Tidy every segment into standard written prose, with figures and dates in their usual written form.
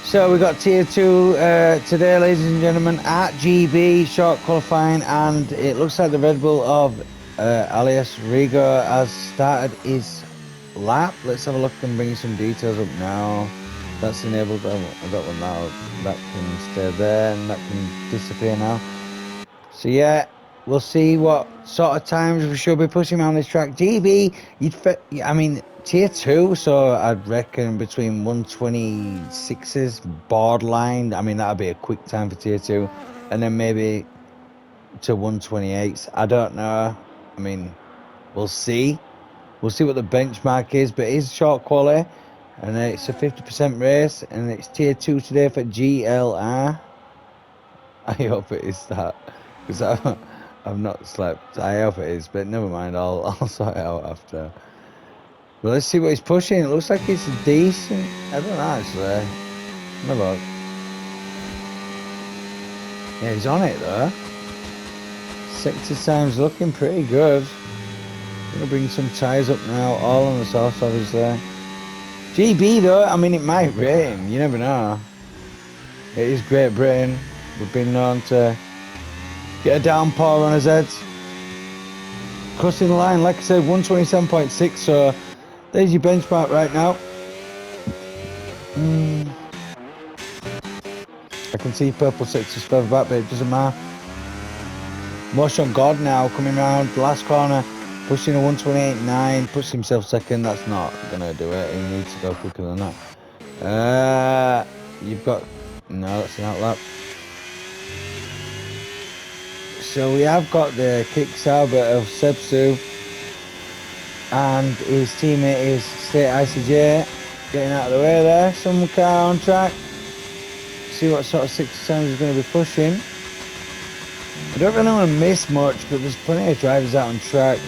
So we got tier 2 today, ladies and gentlemen, at GB, short qualifying, and it looks like the Red Bull of alias Rigo has started his lap. Let's have a look and bring some details up now. That's enabled. I don't want that can stay there and that can disappear now. So yeah, we'll see what sort of times we should be pushing around this track. GB, I mean, tier 2, so I'd reckon between 126s, borderline. I mean, that'd be a quick time for tier 2. And then maybe to 128s. I don't know. I mean, we'll see. We'll see what the benchmark is, but it is short quality. And it's a 50% race, and it's tier 2 today for GLR. I hope it is that, because I've not slept. I hope it is, but never mind. I'll sort it out after. But let's see what he's pushing. It looks like it's decent. I don't know actually. Have a look. Yeah, he's on it though. Sector time's looking pretty good. Gonna bring some tyres up now, all on the sauce obviously. GB though, I mean it might rain. You never know. It is Great Britain. We've been known to get a downpour on his head. Crossing the line, like I said, 127.6, so there's your benchmark right now. I can see purple 6 is further back, but it doesn't matter. Motion God now coming round the last corner, pushing a 128.9, puts himself second. That's not gonna do it. He needs to go quicker than that. You've got no, that's an outlap. So we have got the kick Sauber of Sebsu, and his teammate is State ICJ getting out of the way there. Some car on track. See what sort of 60 times he's going to be pushing. I don't really want to miss much, but there's plenty of drivers out on track.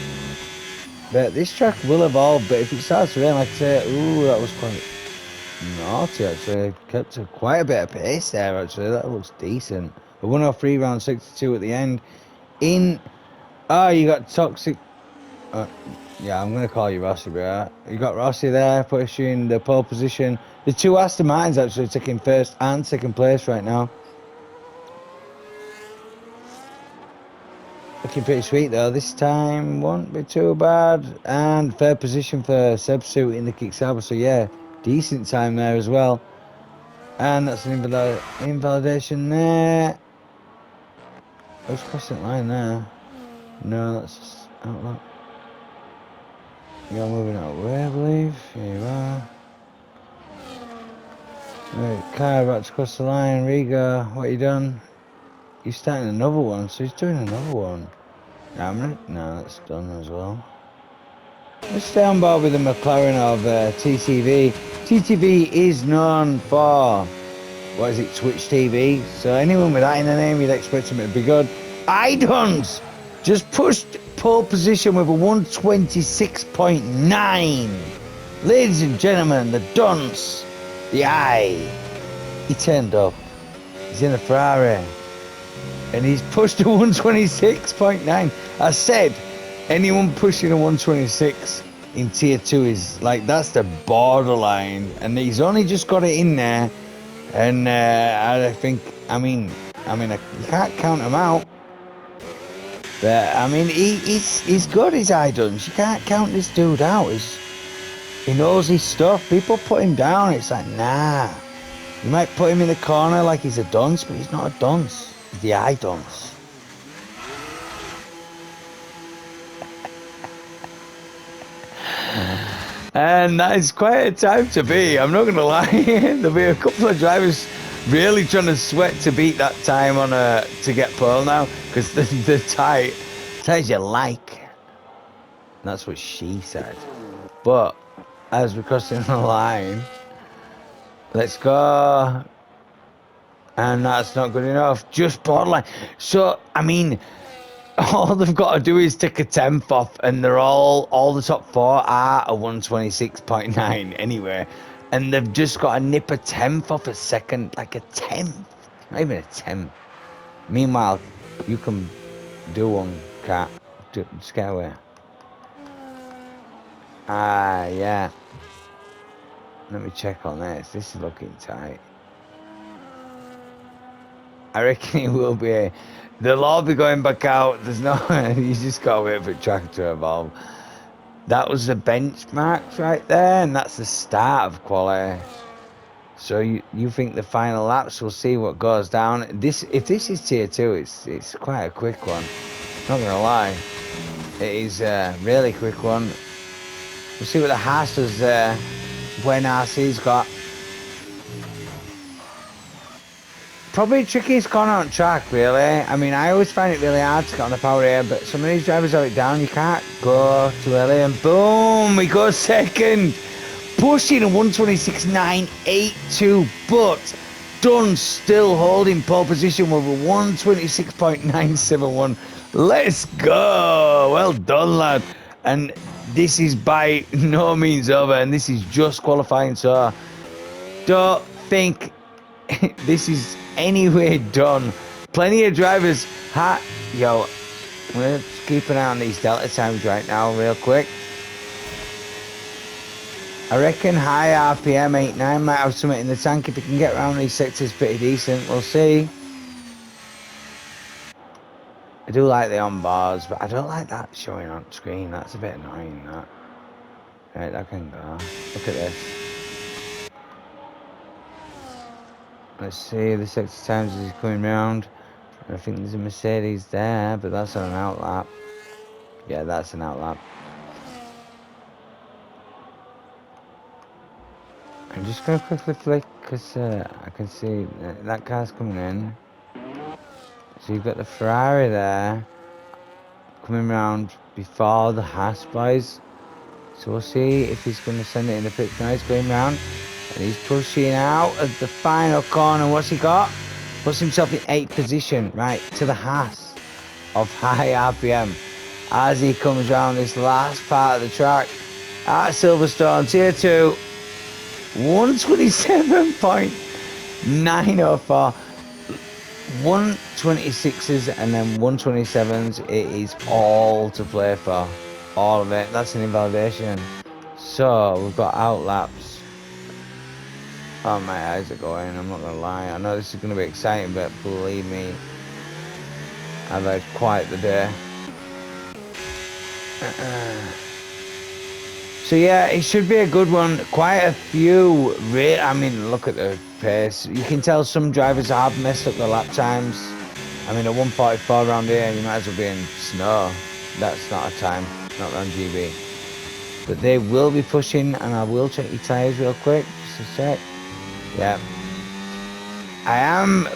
But this track will evolve, but if it starts to rain, like I say, ooh, that was quite naughty actually. Kept to quite a bit of pace there actually. That looks decent. A 103 round 62 at the end. Oh, you got toxic. Yeah, I'm gonna call you Rossi, bro. You got Rossi there pushing the pole position. The two Aston Martins actually taking first and second place right now. Looking pretty sweet though. This time won't be too bad. And third position for Sebsu in the kick Sauber. So yeah, decent time there as well. And that's an invalidation there. Who's crossing the line there? No, that's just outlook. You're moving out of the way, I believe. Here you are. Right, car about to cross the line. Riga, what you done? He's starting another one, so he's doing another one. No, that's done as well. Let's stay on board with the McLaren of TTV. TTV is known for, what is it, Twitch TV. So anyone with that in the name, you'd expect them to be good. Idons just pushed pole position with a 126.9. Ladies and gentlemen, the dunce, the eye, he turned up. He's in a Ferrari. And he's pushed a 126.9. I said, anyone pushing a 126 in tier 2 is like, that's the borderline. And he's only just got it in there. And I think, I mean, you can't count him out. But I mean, he's good, his Idons. You can't count this dude out. He knows his stuff. People put him down. It's like, nah. You might put him in the corner like he's a dunce, but he's not a dunce. He's the Idons. And that is quite a time to be. I'm not going to lie. There'll be a couple of drivers really trying to sweat to beat that time on to get pole now, because the tires you like. That's what she said. But as we're crossing the line, let's go. And that's not good enough. Just borderline. So I mean, all they've got to do is take a 10th off, and they're all the top 4 are a 126.9 anyway, and they've just got to nip a 10th off a second, like a 10th, not even a 10th. Meanwhile, you can do one, cat. Just get away. Yeah. Let me check on this. This is looking tight. I reckon it will be. They'll all be going back out. There's no, you just gotta wait for track to evolve. That was the benchmarks right there, and that's the start of quality. So you think the final laps? We'll see what goes down. If this is tier 2, it's quite a quick one. Not gonna lie, it is a really quick one. We'll see what the Haas does there. When RC's got probably the trickiest corner on track, really. I mean, I always find it really hard to get on the power here, but some of these drivers have it down. You can't go too early, and boom, we go second. Pushing a 126.982, but Dunn still holding pole position with a 126.971. Let's go. Well done, lad. And this is by no means over, and this is just qualifying, so don't think this is anywhere done. Plenty of drivers. Yo, we're just keeping an eye on these delta times right now, real quick. I reckon high RPM 8.9 might have something in the tank if he can get around these sectors pretty decent. We'll see. I do like the on bars, but I don't like that showing on screen. That's a bit annoying, that. Right, that can go. Look at this. Let's see the sector times as he's coming round. I think there's a Mercedes there, but that's on an outlap. Yeah, that's an outlap. I'm just going to quickly flick because I can see that car's coming in. So you've got the Ferrari there coming round before the Haas boys. So we'll see if he's going to send it in the pit. Now he's going round and he's pushing out of the final corner. What's he got? Puts himself in 8th position, right to the Haas of high RPM as he comes round this last part of the track at Silverstone, tier 2. 127.904, 126s and then 127s. It is all to play for, all of it. That's an invalidation. So we've got outlaps. Oh, my eyes are going, I'm not gonna lie. I know this is gonna be exciting, but believe me, I've had quite the day. So yeah, it should be a good one. Quite a few, I mean, look at the pace. You can tell some drivers have messed up their lap times. I mean, a 144 around here, you might as well be in snow. That's not a time, not around GB. But they will be pushing, and I will check your tyres real quick, just to check. Yeah. I am,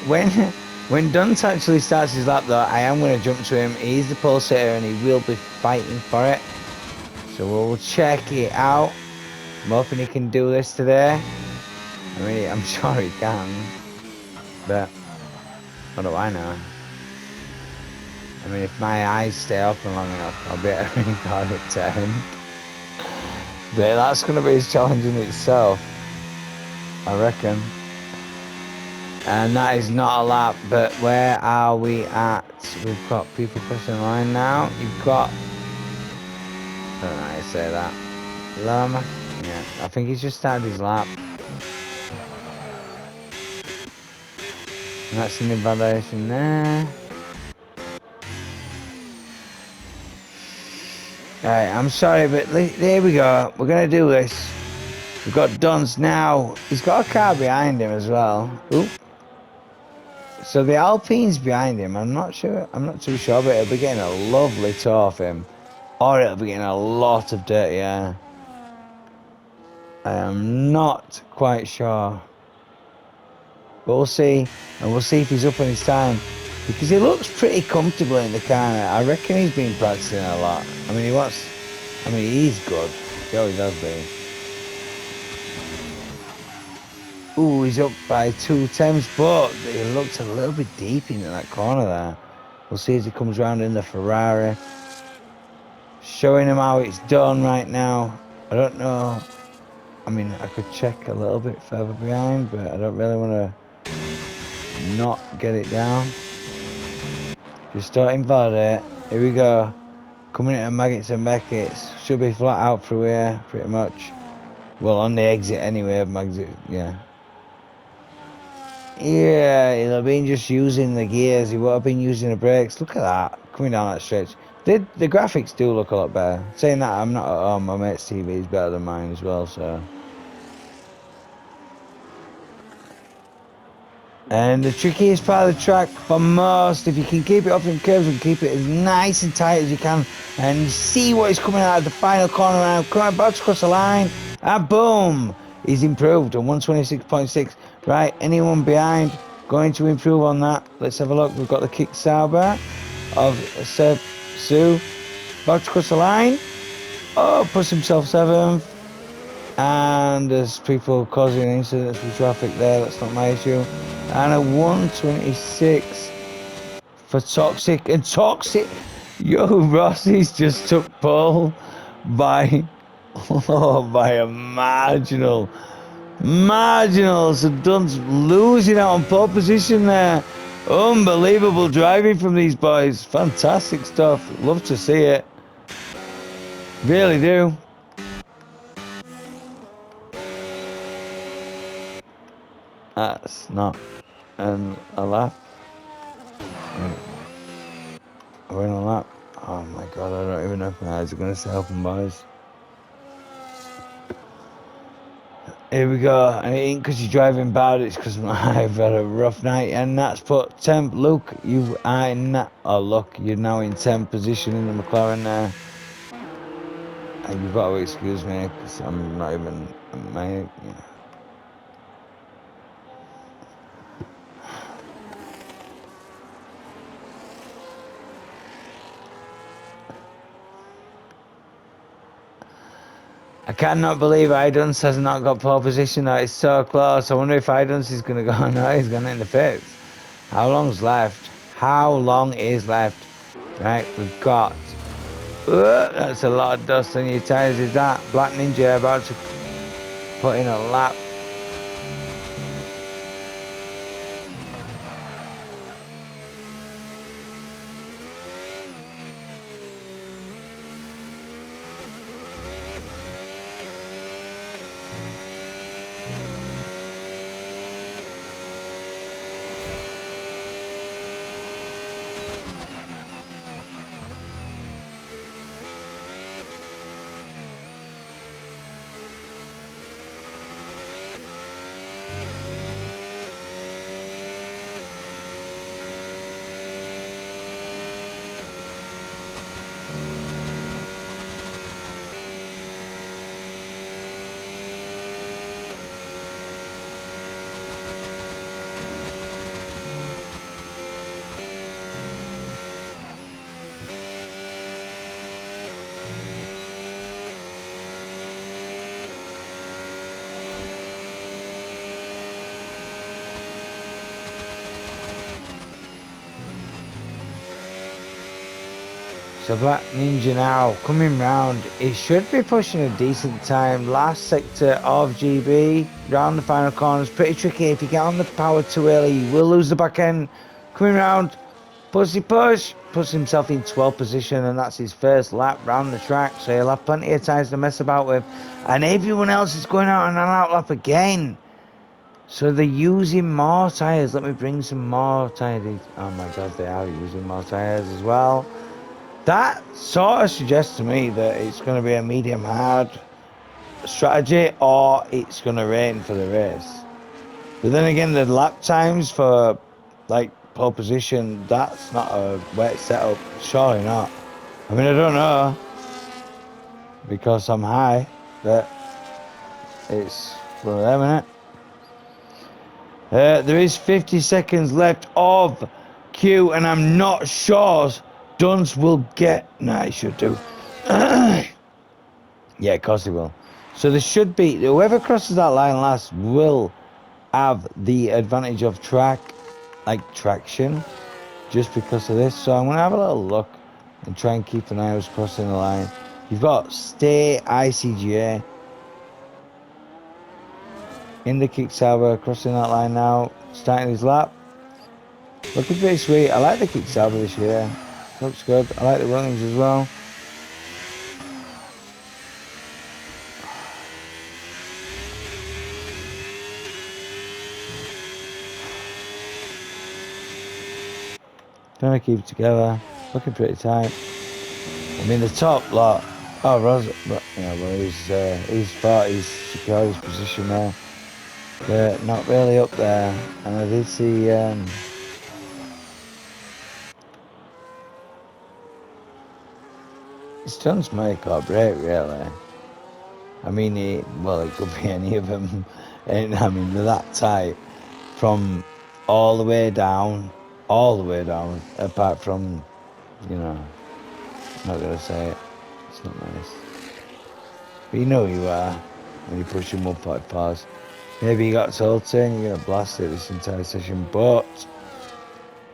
when Dunn actually starts his lap though, I am going to jump to him. He's the pole sitter, and he will be fighting for it. So we'll check it out. I'm hoping he can do this today. I mean, I'm sure he can. But what do I know? I mean, if my eyes stay open long enough, I'll be able to record it 10. But that's going to be his challenge in itself, I reckon. And that is not a lap, but where are we at? We've got people pushing the line now. You've got... I don't know how you say that. Lama? Yeah, I think he's just started his lap. And that's an invalidation there. Alright, I'm sorry, but there we go. We're going to do this. We've got Duns now. He's got a car behind him as well. Oop. So the Alpine's behind him. I'm not sure. I'm not too sure, but it'll be getting a lovely tow off him. Or it'll be getting a lot of dirty air. I am not quite sure. But we'll see. And we'll see if he's up on his time. Because he looks pretty comfortable in the car. I reckon he's been practicing a lot. I mean, he's good. He always has been. Ooh, he's up by 2 temps, but he looks a little bit deep into that corner there. We'll see as he comes round in the Ferrari. Showing him how it's done right now. I don't know. I mean, I could check a little bit further behind, but I don't really want to not get it down. Just start invalidate. Here we go. Coming into Maggots and Beckett's. Should be flat out through here, pretty much. Well, on the exit anyway of Maggots, yeah. Yeah, he'll have been just using the gears. He would have been using the brakes. Look at that, coming down that stretch. The graphics do look a lot better. Saying that, I'm not at home. My mate's TV is better than mine as well, so. And the trickiest part of the track for most, if you can keep it up in curves and keep it as nice and tight as you can, and see what is coming out of the final corner now, coming about to cross the line, and boom, he's improved on 126.6. Right, anyone behind going to improve on that? Let's have a look. We've got the kick Sauber of Seb Sue, about to cross the line. Oh, puts himself seventh. And there's people causing incidents with traffic there. That's not my issue. And a 126 for Toxic. And Toxic, yo, Rossi's just took pole by, by a marginal. So Dunn's losing out on pole position there. Unbelievable driving from these boys. Fantastic stuff. Love to see it. Really do. That's not a lap. We're on a lap. Oh my god, I don't even know if my eyes are going to stay open, boys. Here we go. And it ain't because you're driving bad, it's because I've had a rough night. And that's put temp. Luke, you are in that. Oh, look, you're now in 10th position in the McLaren there. And you've got to excuse me because I'm not even. I cannot believe Idunce has not got pole position. That is so close. I wonder if Idunce is going to go. No, he's going in the pits. How long's left? How long is left? Right, we've got. That's a lot of dust on your tyres. Is that Black Ninja about to put in a lap? So Black Ninja now coming round. He should be pushing a decent time. Last sector of GB. Round the final corners. Pretty tricky. If you get on the power too early, you will lose the back end. Coming round. Pussy push. Puts himself in 12th position. And that's his first lap round the track. So he'll have plenty of tires to mess about with. And everyone else is going out on an out lap again. So they're using more tires. Let me bring some more tires. Oh my god, they are using more tires as well. That sort of suggests to me that it's going to be a medium hard strategy or it's going to rain for the race. But then again, the lap times for like pole position, that's not a wet setup. Surely not. I mean, I don't know because I'm high, but it's one of them, isn't it? There is 50 seconds left of queue, and I'm not sure Dunce will get. Nah, he should do. Yeah, of course he will. So there should be, whoever crosses that line last will have the advantage of traction, just because of this. So I'm going to have a little look and try and keep an eye who's crossing the line. You've got Stay ICGA in the kick Sauber crossing that line now, starting his lap. Looking pretty sweet. I like the kick Sauber this year. Looks good. I like the Williams as well. Trying to keep it together. Looking pretty tight. I mean, the top lot. Oh, yeah, well, he's thought he's secured his position there. But not really up there. And I did see, stunts make or break, really. I mean, it could be any of them. And I mean, they're that tight from all the way down, apart from, you know, I'm not going to say it. It's not nice. But you know who you are when you push him 1.5s. Maybe you got tilting, you're going to blast it this entire session, but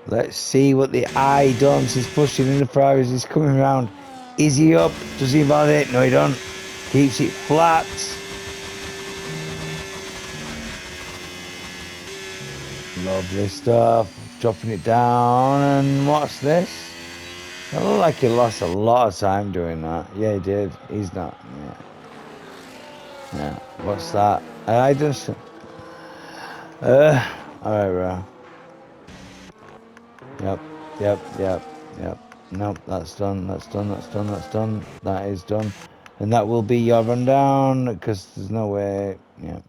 let's see what the eye does. He's pushing in the privates, he's coming around. Is he up? Does he validate? No, he don't. Keeps it flat. Lovely stuff. Dropping it down, and what's this? It looked like he lost a lot of time doing that. Yeah, he did. He's not. Yeah. What's that? I just. Alright, bro. Yep. Nope, that's done. That is done. And that will be your rundown, because there's no way. Yeah.